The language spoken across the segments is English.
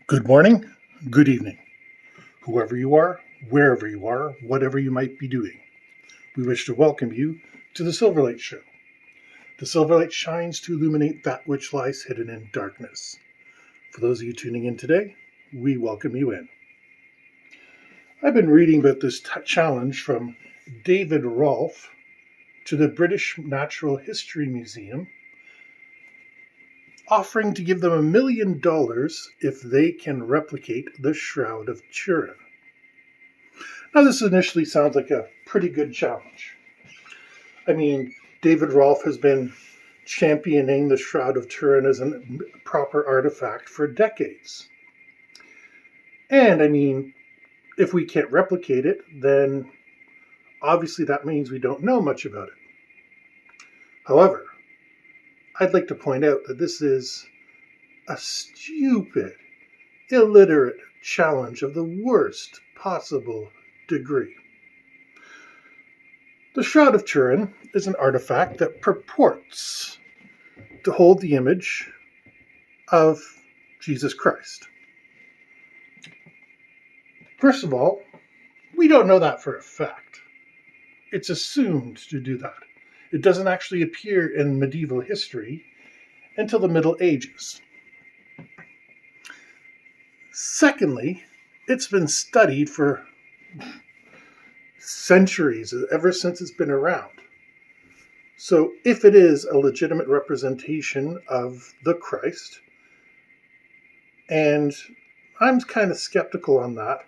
Good morning, good evening, whoever you are, wherever you are, whatever you might be doing. We wish to welcome you to the Silverlight Show. The Silverlight shines to illuminate that which lies hidden in darkness. For those of you tuning in today, we welcome you in. I've been reading about this challenge from David Rolfe to the British Natural History Museum, offering to give them $1 million if they can replicate the Shroud of Turin. Now, this initially sounds like a pretty good challenge. I mean, David Rolfe has been championing the Shroud of Turin as a proper artifact for decades. And I mean, if we can't replicate it, then obviously that means we don't know much about it. However, I'd like to point out that this is a stupid, illiterate challenge of the worst possible degree. The Shroud of Turin is an artifact that purports to hold the image of Jesus Christ. First of all, we don't know that for a fact. It's assumed to do that. It doesn't actually appear in medieval history until the Middle Ages. Secondly, it's been studied for centuries, ever since it's been around. So if it is a legitimate representation of the Christ, and I'm kind of skeptical on that,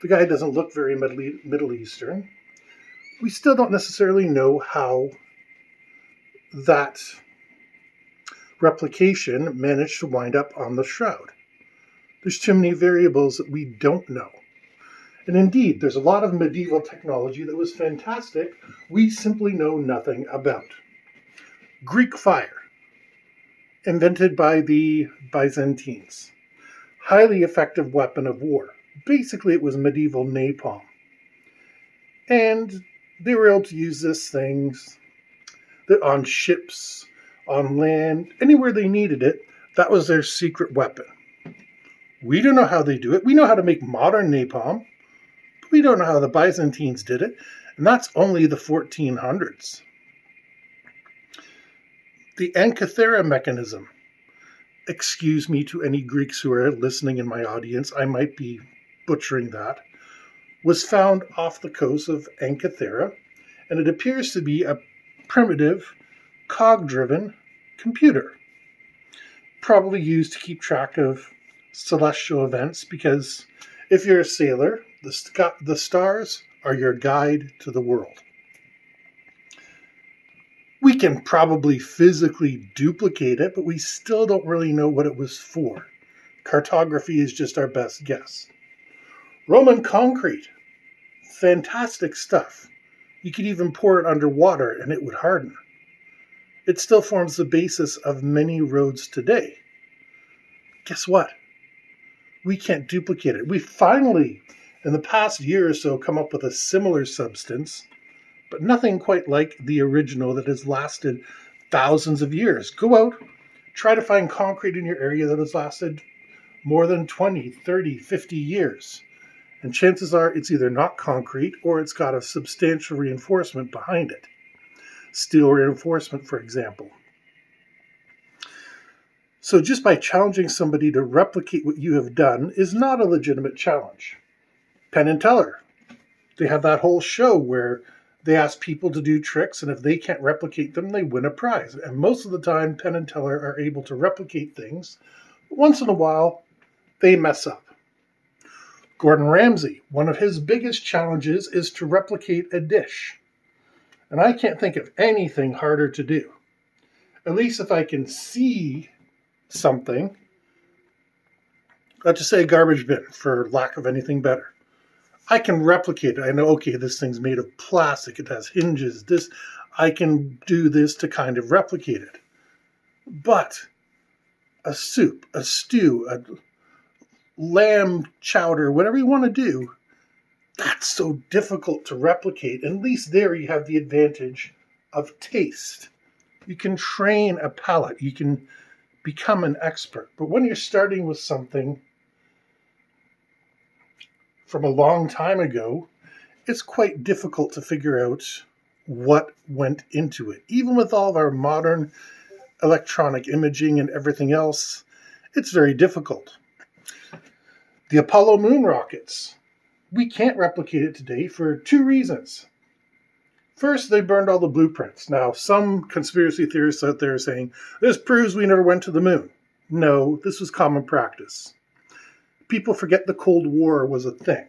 the guy doesn't look very Middle Eastern, we still don't necessarily know how that replication managed to wind up on the shroud. There's too many variables that we don't know. And indeed, there's a lot of medieval technology that was fantastic we simply know nothing about. Greek fire, invented by the Byzantines. Highly effective weapon of war. Basically, it was medieval napalm. And they were able to use this things on ships, on land, anywhere they needed it. That was their secret weapon. We don't know how they do it. We know how to make modern napalm, but we don't know how the Byzantines did it. And that's only the 1400s. The Ankathera mechanism. Excuse me to any Greeks who are listening in my audience, I might be butchering that, was found off the coast of Ankathera, and it appears to be a primitive, cog-driven computer, probably used to keep track of celestial events, because if you're a sailor, the stars are your guide to the world. We can probably physically duplicate it, but we still don't really know what it was for. Cartography is just our best guess. Roman concrete. Fantastic stuff. You could even pour it underwater and it would harden. It still forms the basis of many roads today. Guess what? We can't duplicate it. We finally, in the past year or so, come up with a similar substance, but nothing quite like the original that has lasted thousands of years. Go out, try to find concrete in your area that has lasted more than 20, 30, 50 years. And chances are it's either not concrete or it's got a substantial reinforcement behind it. Steel reinforcement, for example. So just by challenging somebody to replicate what you have done is not a legitimate challenge. Penn and Teller, they have that whole show where they ask people to do tricks, and if they can't replicate them, they win a prize. And most of the time, Penn and Teller are able to replicate things. But once in a while, they mess up. Gordon Ramsay, one of his biggest challenges is to replicate a dish. And I can't think of anything harder to do. At least if I can see something, let's just say a garbage bin, for lack of anything better. I can replicate it. I know, okay, this thing's made of plastic. It has hinges. I can do this to kind of replicate it. But a soup, a stew, a lamb chowder, whatever you want to do, that's so difficult to replicate. At least there you have the advantage of taste. You can train a palate. You can become an expert. But when you're starting with something from a long time ago, it's quite difficult to figure out what went into it. Even with all of our modern electronic imaging and everything else, it's very difficult. The Apollo moon rockets. We can't replicate it today for two reasons. First, they burned all the blueprints. Now, some conspiracy theorists out there are saying, this proves we never went to the moon. No, this was common practice. People forget the Cold War was a thing.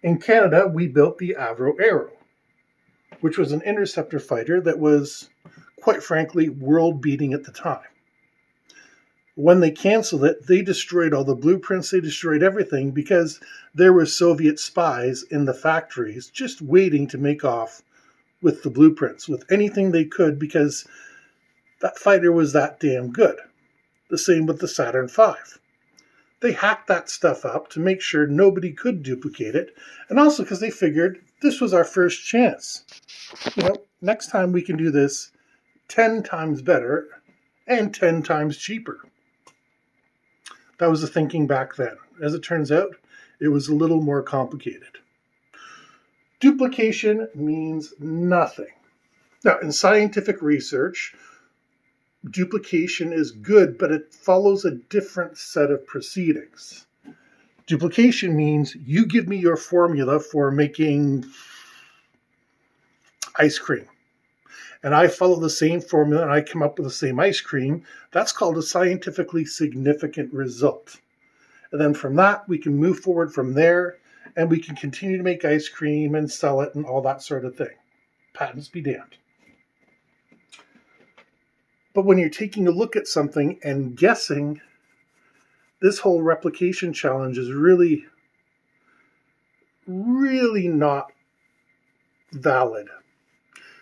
In Canada, we built the Avro Arrow, which was an interceptor fighter that was, quite frankly, world-beating at the time. When they canceled it, they destroyed all the blueprints, they destroyed everything because there were Soviet spies in the factories just waiting to make off with the blueprints, with anything they could, because that fighter was that damn good. The same with the Saturn V. They hacked that stuff up to make sure nobody could duplicate it, and also because they figured this was our first chance. Next time we can do this 10 times better and 10 times cheaper. That was the thinking back then. As it turns out, it was a little more complicated. Duplication means nothing. Now, in scientific research, duplication is good, but it follows a different set of proceedings. Duplication means you give me your formula for making ice cream, and I follow the same formula and I come up with the same ice cream. That's called a scientifically significant result. And then from that, we can move forward from there, and we can continue to make ice cream and sell it and all that sort of thing. Patents be damned. But when you're taking a look at something and guessing, this whole replication challenge is really, really not valid.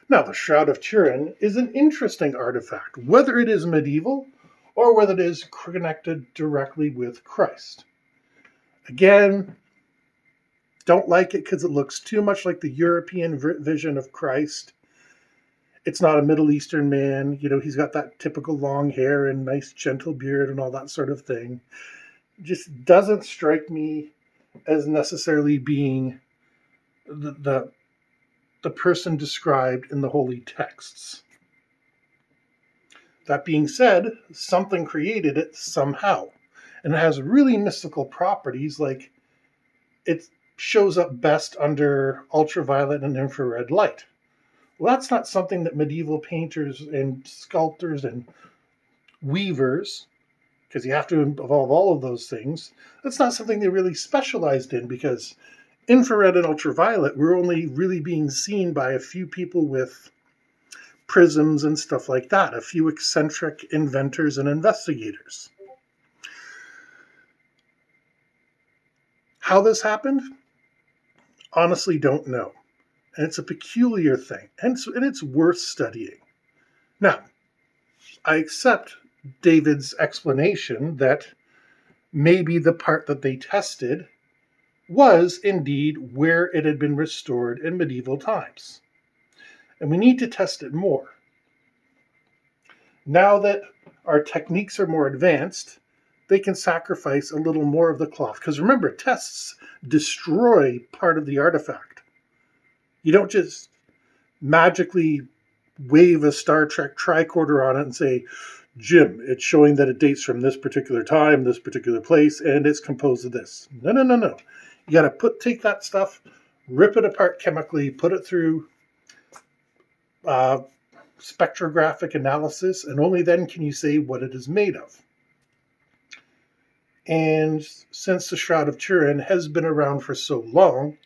Now, the Shroud of Turin is an interesting artifact, whether it is medieval or whether it is connected directly with Christ. Again, don't like it because it looks too much like the European vision of Christ. It's not a Middle Eastern man. He's got that typical long hair and nice gentle beard and all that sort of thing. Just doesn't strike me as necessarily being the person described in the holy texts. That being said, something created it somehow. And it has really mystical properties, like it shows up best under ultraviolet and infrared light. Well, that's not something that medieval painters and sculptors and weavers, because you have to involve all of those things, that's not something they really specialized in, because infrared and ultraviolet were only really being seen by a few people with prisms and stuff like that, a few eccentric inventors and investigators. How this happened? Honestly, don't know. And it's a peculiar thing, and it's worth studying. Now, I accept David's explanation that maybe the part that they tested was indeed where it had been restored in medieval times. And we need to test it more. Now that our techniques are more advanced, they can sacrifice a little more of the cloth. Because remember, tests destroy part of the artifact. You don't just magically wave a Star Trek tricorder on it and say, Jim, it's showing that it dates from this particular time, this particular place, and it's composed of this. No. You got to take that stuff, rip it apart chemically, put it through spectrographic analysis, and only then can you say what it is made of. And since the Shroud of Turin has been around for so long,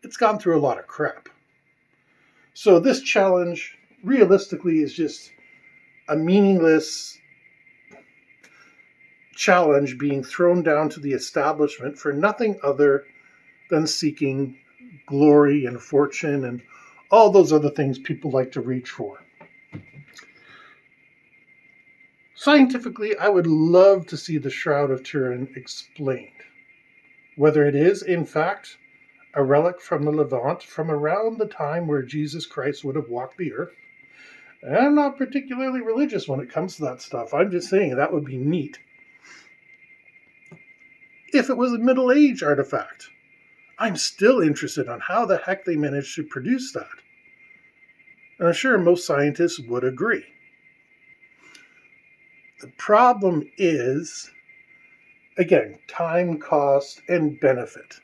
it's gone through a lot of crap. So this challenge, realistically, is just a meaningless challenge being thrown down to the establishment for nothing other than seeking glory and fortune and all those other things people like to reach for. Scientifically, I would love to see the Shroud of Turin explained. Whether it is, in fact, a relic from the Levant from around the time where Jesus Christ would have walked the earth. And I'm not particularly religious when it comes to that stuff. I'm just saying that would be neat. if it was a Middle Age artifact. I'm still interested on how the heck they managed to produce that. And I'm sure most scientists would agree. The problem is, again, time, cost, and benefit.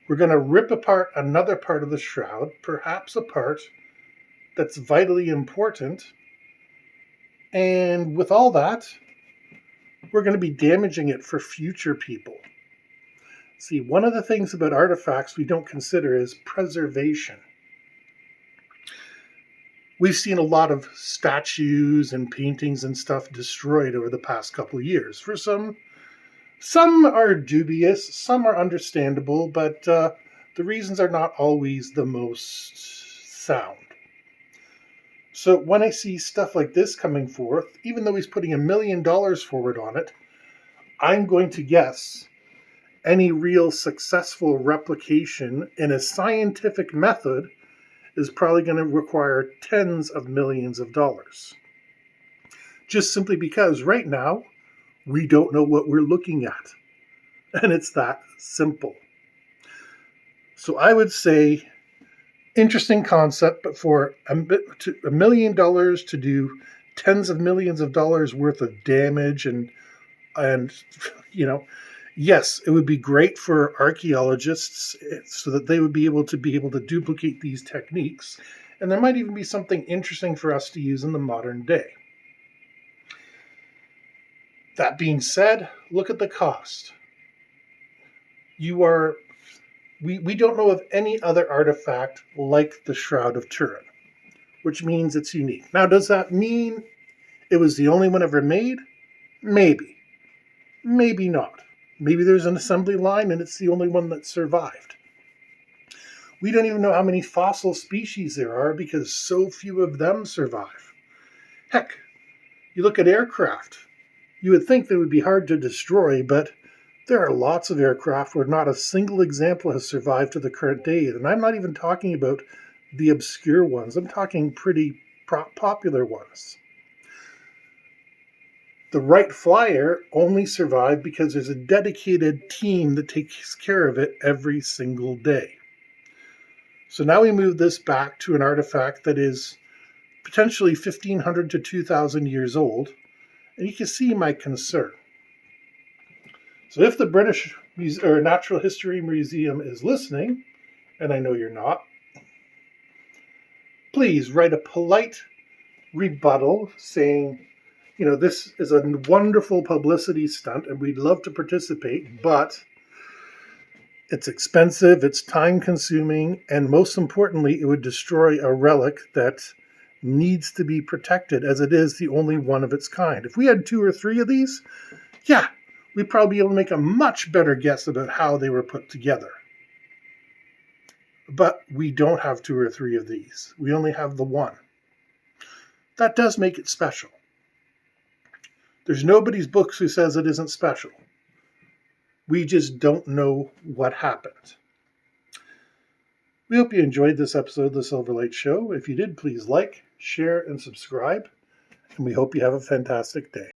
We're going to rip apart another part of the shroud, perhaps a part that's vitally important. And with all that, we're going to be damaging it for future people. See, one of the things about artifacts we don't consider is preservation. We've seen a lot of statues and paintings and stuff destroyed over the past couple of years. For some are dubious, some are understandable, but the reasons are not always the most sound. So when I see stuff like this coming forth, even though he's putting $1 million forward on it, I'm going to guess any real successful replication in a scientific method is probably going to require tens of millions of dollars. Just simply because right now, we don't know what we're looking at. And it's that simple. So I would say, interesting concept, but for $1 million to do tens of millions of dollars worth of damage and yes, it would be great for archaeologists so that they would be able to duplicate these techniques. And there might even be something interesting for us to use in the modern day. That being said, look at the cost. We don't know of any other artifact like the Shroud of Turin, which means it's unique. Now, does that mean it was the only one ever made? Maybe. Maybe not. Maybe there's an assembly line and it's the only one that survived. We don't even know how many fossil species there are because so few of them survive. Heck, you look at aircraft. You would think they would be hard to destroy, but there are lots of aircraft where not a single example has survived to the current day. And I'm not even talking about the obscure ones. I'm talking pretty popular ones. The Wright Flyer only survived because there's a dedicated team that takes care of it every single day. So now we move this back to an artifact that is potentially 1,500 to 2,000 years old, and you can see my concern. So if the British Natural History Museum is listening, and I know you're not, please write a polite rebuttal saying, this is a wonderful publicity stunt and we'd love to participate, but it's expensive, it's time consuming, and most importantly, it would destroy a relic that needs to be protected as it is the only one of its kind. If we had 2 or 3 of these, we'd probably be able to make a much better guess about how they were put together. But we don't have 2 or 3 of these. We only have the one. That does make it special. There's nobody's books who says it isn't special. We just don't know what happened. We hope you enjoyed this episode of the Silverlight Show. If you did, please like, share, and subscribe. And we hope you have a fantastic day.